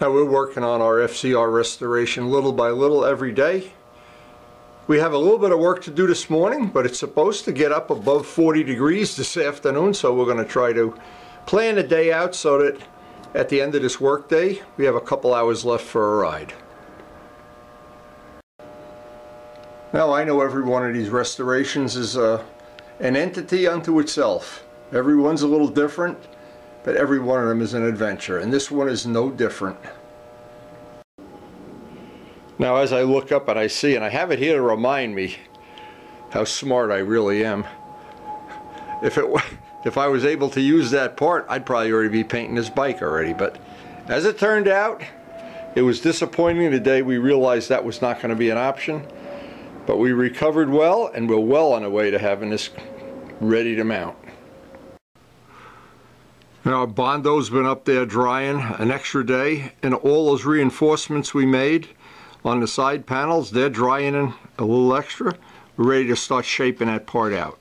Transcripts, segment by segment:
Now we're working on our FZR restoration little by little every day. We have a little bit of work to do this morning, but it's supposed to get up above 40 degrees this afternoon, so we're going to try to plan the day out so that at the end of this work day we have a couple hours left for a ride. Now I know every one of these restorations is an entity unto itself. Everyone's a little different, but every one of them is an adventure, and this one is no different. Now as I look up and I see, and I have it here to remind me how smart I really am. If I was able to use that part, I'd probably already be painting this bike already, but as it turned out, it was disappointing the day we realized that was not going to be an option, but we recovered well, and we're well on the way to having this ready to mount. Now our Bondo's been up there drying an extra day, and all those reinforcements we made on the side panels, they're drying in a little extra. We're ready to start shaping that part out.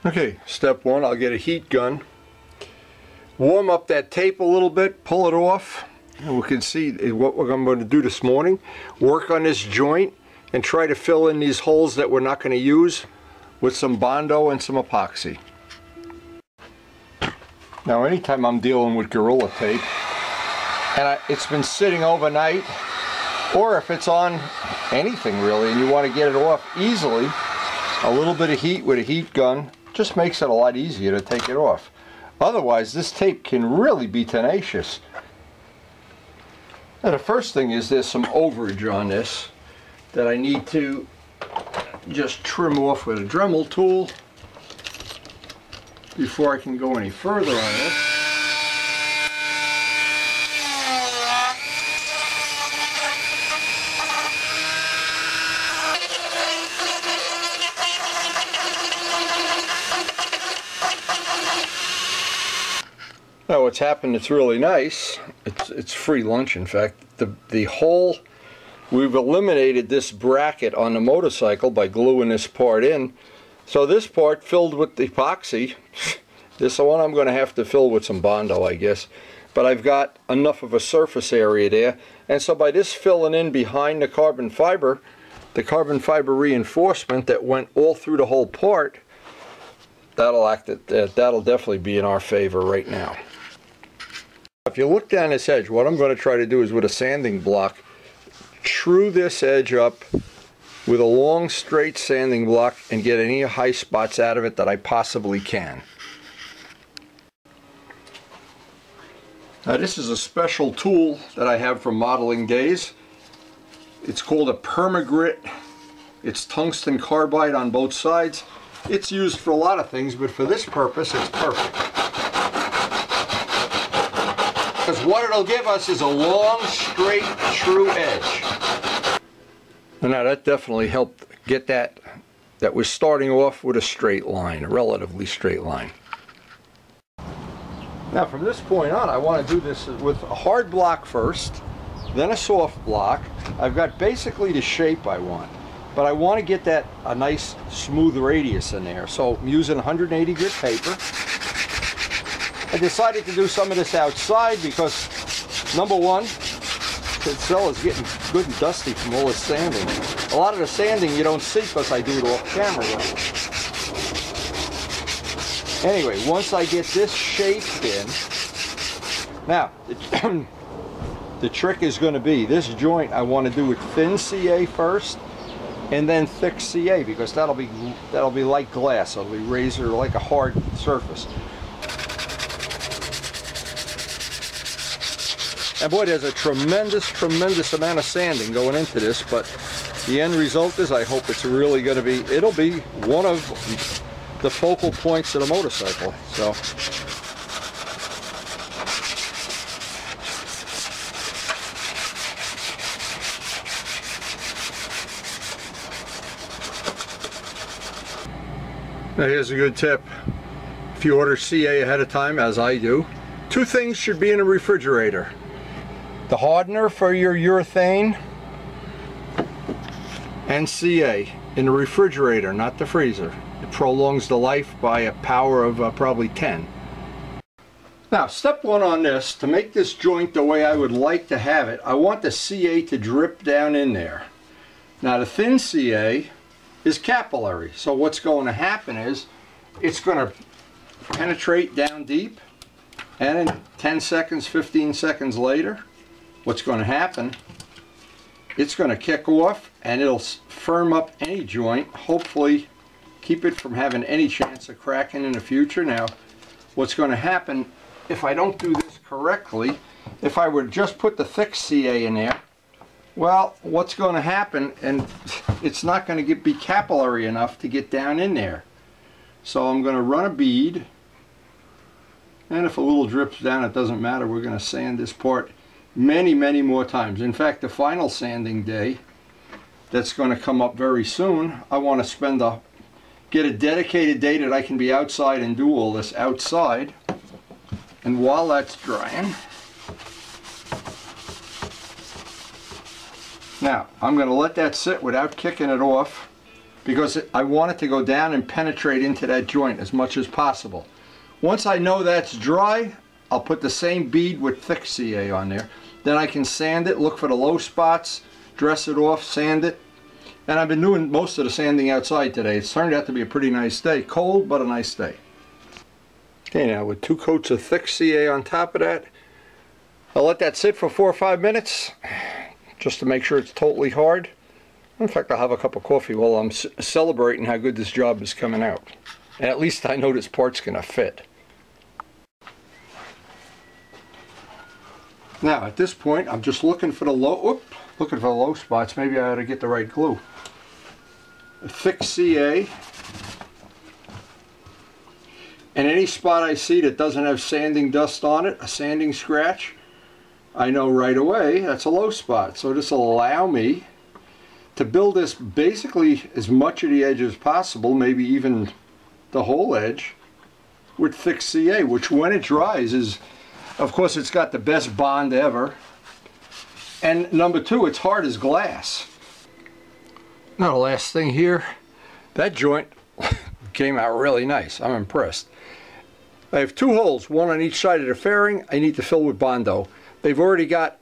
Okay, step one, I'll get a heat gun, warm up that tape a little bit, pull it off, and we can see what I'm going to do this morning. Work on this joint and try to fill in these holes that we're not going to use with some Bondo and some epoxy. Now anytime I'm dealing with Gorilla Tape and it's been sitting overnight, or if it's on anything really and you want to get it off easily, a little bit of heat with a heat gun just makes it a lot easier to take it off. Otherwise this tape can really be tenacious. Now the first thing is there's some overage on this that I need to just trim off with a Dremel tool before I can go any further on this. Now what's happened that's really nice, it's free lunch in fact, the hole, we've eliminated this bracket on the motorcycle by gluing this part in. So this part filled with the epoxy, this one I'm going to have to fill with some Bondo I guess, but I've got enough of a surface area there, and so by this filling in behind the carbon fiber reinforcement that went all through the whole part, that'll definitely be in our favor right now. If you look down this edge, what I'm going to try to do is with a sanding block, true this edge up with a long straight sanding block and get any high spots out of it that I possibly can. Now this is a special tool that I have from modeling days. It's called a Permagrit. It's tungsten carbide on both sides. It's used for a lot of things, but for this purpose it's perfect. Because what it'll give us is a long, straight, true edge. Now that definitely helped get that was starting off with a straight line, a relatively straight line. Now from this point on I want to do this with a hard block first, then a soft block. I've got basically the shape I want, but I want to get that a nice smooth radius in there. So I'm using 180 grit paper. I decided to do some of this outside because number one, the cell is getting good and dusty from all the sanding. A lot of the sanding you don't see because I do it off camera. Anyway, once I get this shaped in, now the trick is going to be this joint I want to do with thin CA first and then thick CA, because that'll be like glass. It'll be razor like a hard surface. And boy, there's a tremendous amount of sanding going into this, but the end result is I hope it's really going to be, it'll be one of the focal points of the motorcycle. So now here's a good tip. If you order CA ahead of time, as I do, two things should be in a refrigerator. The hardener for your urethane and CA in the refrigerator, not the freezer. It prolongs the life by a power of probably 10. Now, step one on this, to make this joint the way I would like to have it, I want the CA to drip down in there. Now, the thin CA is capillary, so what's going to happen is it's going to penetrate down deep, and in 10 seconds, 15 seconds later, what's going to happen, it's going to kick off and it'll firm up any joint, hopefully keep it from having any chance of cracking in the future. Now, what's going to happen if I don't do this correctly, if I were to just put the thick CA in there, well, what's going to happen, and it's not going to be capillary enough to get down in there. So I'm going to run a bead, and if a little drips down, it doesn't matter. We're going to sand this part many, many more times. In fact, the final sanding day that's going to come up very soon, I want to get a dedicated day that I can be outside and do all this outside. And while that's drying, now I'm going to let that sit without kicking it off, because I want it to go down and penetrate into that joint as much as possible. Once I know that's dry, I'll put the same bead with thick CA on there. Then I can sand it, look for the low spots, dress it off, sand it. And I've been doing most of the sanding outside today. It's turned out to be a pretty nice day. Cold, but a nice day. Okay, now with 2 coats of thick CA on top of that, I'll let that sit for 4 or 5 minutes just to make sure it's totally hard. In fact, I'll have a cup of coffee while I'm celebrating how good this job is coming out. And at least I know this part's going to fit. Now at this point, I'm just looking for the low spots. Maybe I ought to get the right glue. A thick CA. And any spot I see that doesn't have sanding dust on it, a sanding scratch, I know right away that's a low spot. So this will allow me to build this basically as much of the edge as possible, maybe even the whole edge, with thick CA, which when it dries is, of course, it's got the best bond ever. And number 2, it's hard as glass. Now the last thing here, that joint came out really nice. I'm impressed. I have 2 holes, one on each side of the fairing. I need to fill with Bondo. They've already got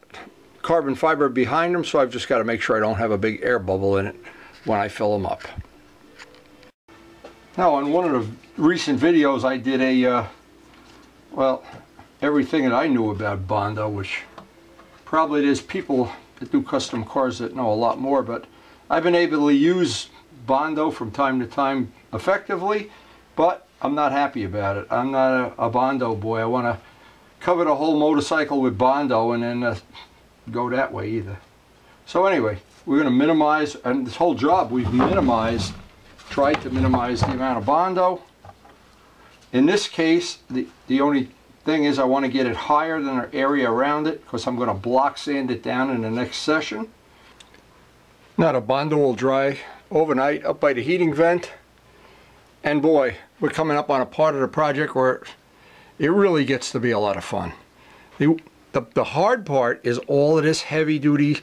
carbon fiber behind them, so I've just got to make sure I don't have a big air bubble in it when I fill them up. Now, on one of the recent videos, I did well, everything that I knew about Bondo, which probably there's people that do custom cars that know a lot more, but I've been able to use Bondo from time to time effectively, but I'm not happy about it. I'm not a Bondo boy. I want to cover the whole motorcycle with Bondo and then go that way either. So anyway, we're going to minimize, and this whole job we've tried to minimize the amount of Bondo. In this case, the only thing is I want to get it higher than the area around it, because I'm going to block sand it down in the next session. Now the Bondo will dry overnight up by the heating vent, and boy, we're coming up on a part of the project where it really gets to be a lot of fun. The hard part is all of this heavy duty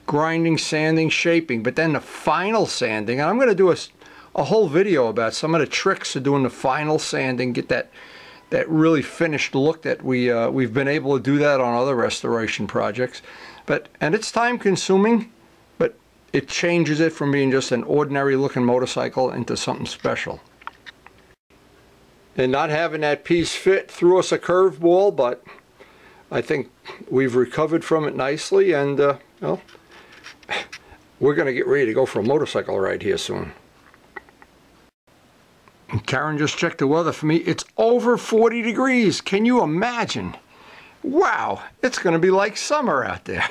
grinding, sanding, shaping, but then the final sanding, and I'm going to do a whole video about some of the tricks of doing the final sanding, get that really finished look that we've been able to do that on other restoration projects. And it's time consuming, but it changes it from being just an ordinary looking motorcycle into something special. And not having that piece fit threw us a curveball, but I think we've recovered from it nicely, and well, we're going to get ready to go for a motorcycle ride here soon. And Karen just checked the weather for me. It's over 40 degrees. Can you imagine? Wow, it's going to be like summer out there.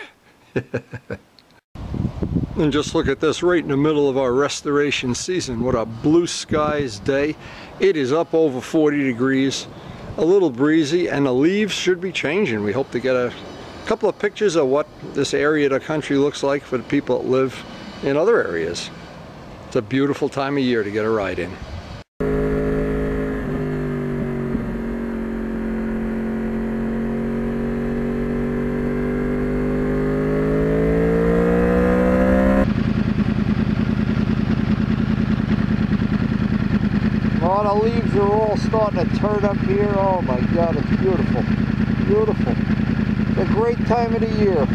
And just look at this, right in the middle of our restoration season. What a blue skies day. It is up over 40 degrees, a little breezy, and the leaves should be changing. We hope to get a couple of pictures of what this area of the country looks like for the people that live in other areas. It's a beautiful time of year to get a ride in. Oh, the leaves are all starting to turn up here. Oh my God, it's beautiful. beautiful. It's a great time of the year.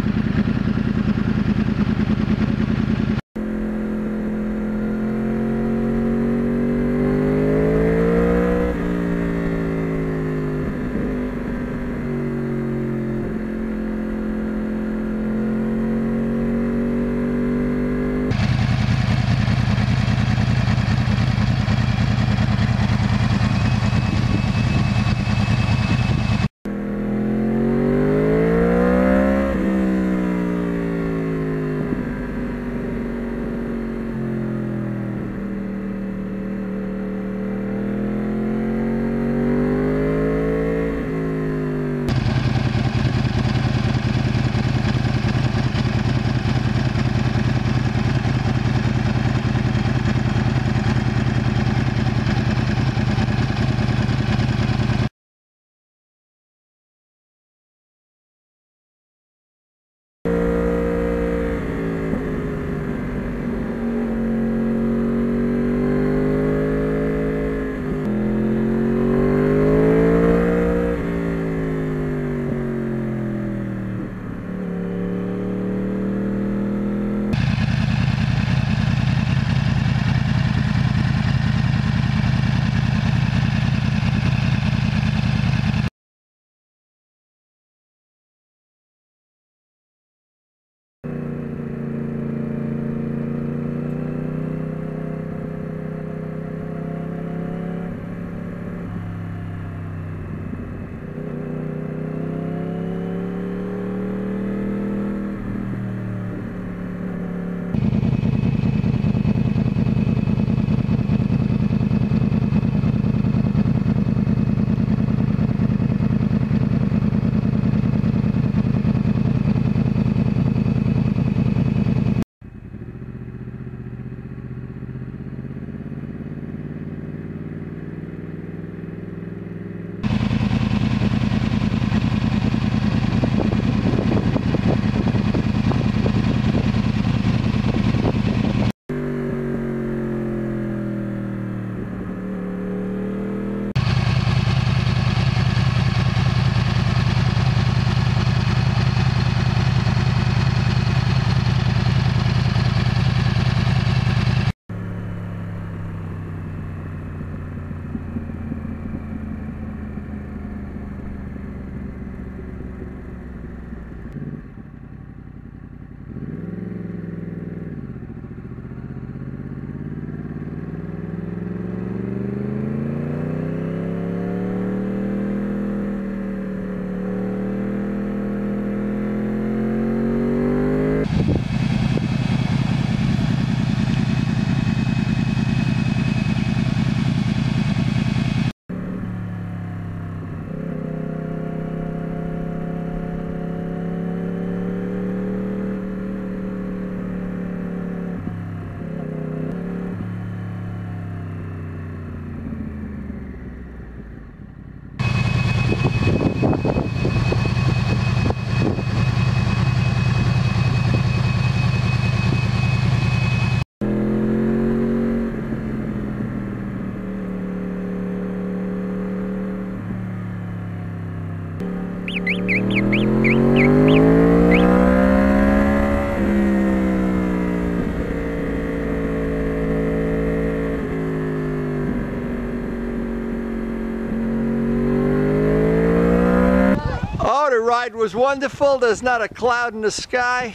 Ride was wonderful. There's not a cloud in the sky.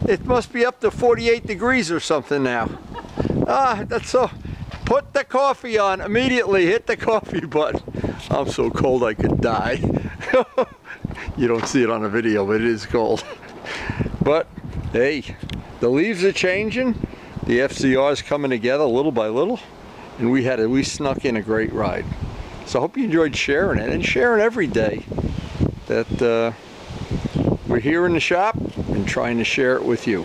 It must be up to 48 degrees or something now. That's so. Put the coffee on immediately. Hit the coffee button. I'm so cold I could die. You don't see it on the video, but it is cold. But hey, the leaves are changing. The FZR is coming together little by little, and we snuck in a great ride. So I hope you enjoyed sharing it and sharing every day that we're here in the shop and trying to share it with you.